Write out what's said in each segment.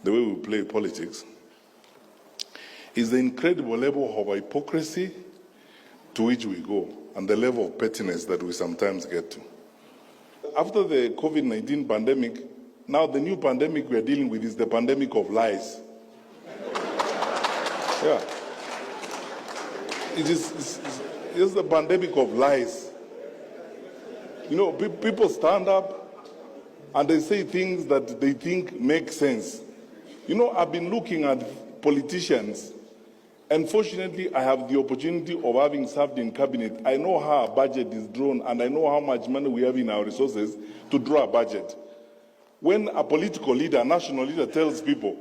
the way we play politics, is the incredible level of hypocrisy to which we go and the level of pettiness that we sometimes get to. After the COVID-19 pandemic, now the new pandemic we are dealing with is the pandemic of lies. Yeah. It's the pandemic of lies. You know, people stand up and they say things that they think make sense. You know, I've been looking at politicians. Unfortunately, I have the opportunity of having served in cabinet. I know how a budget is drawn, and I know how much money we have in our resources to draw a budget. When a political leader, a national leader, tells people,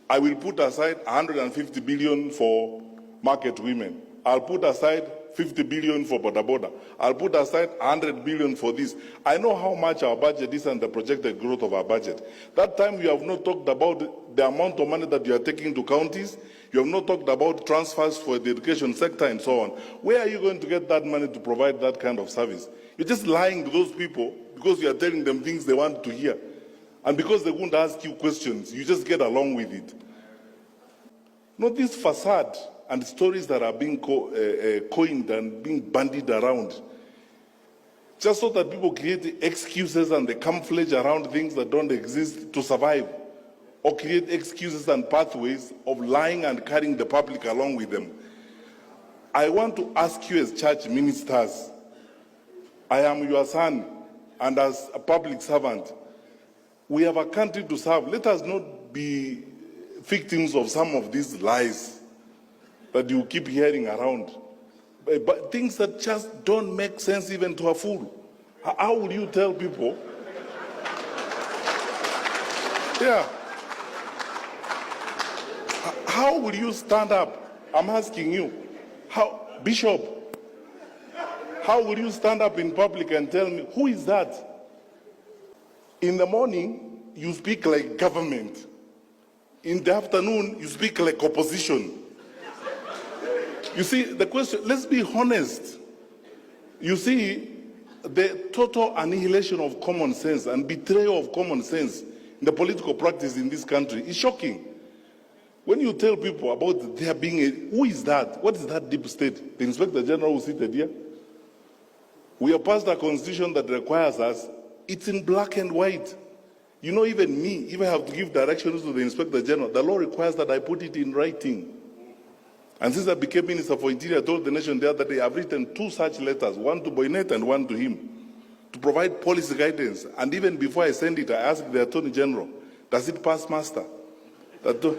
I will put aside 150 billion for market women, I'll put aside 50 billion for boda boda, I'll put aside 100 billion for this. I know how much our budget is and the projected growth of our budget. That time you have not talked about the amount of money that you are taking to counties. You have not talked about transfers for the education sector and so on. Where are you going to get that money to provide that kind of service? You're just lying to those people because you are telling them things they want to hear. And because they won't ask you questions, you just get along with it. Not this facade and stories that are being coined and being bandied around, just so that people create excuses and they camouflage around things that don't exist to survive, or create excuses and pathways of lying and carrying the public along with them. I want to ask you as church ministers, I am your son, and as a public servant, we have a country to serve. Let us not be victims of some of these lies that you keep hearing around, but things that just don't make sense even to a fool. How would you tell people? Yeah. How will you stand up? I'm asking you. How, Bishop, how will you stand up in public and tell me, who is that? In the morning, you speak like government. In the afternoon, you speak like opposition. You see, the question, let's be honest. You see, the total annihilation of common sense and betrayal of common sense in the political practice in this country is shocking. When you tell people about there being a, who is that? What is that deep state? The Inspector General who seated here? We have passed a constitution that requires us, it's in black and white. You know, even me, if I have to give directions to the Inspector General, the law requires that I put it in writing. And since I became Minister for Interior, I told the nation the other day, I've written 2 such letters, one to Boynet and one to him, to provide policy guidance. And even before I send it, I asked the Attorney General, does it pass muster? The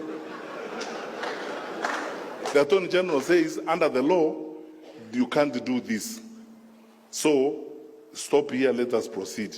Attorney General says, under the law, you can't do this. So, stop here, let us proceed.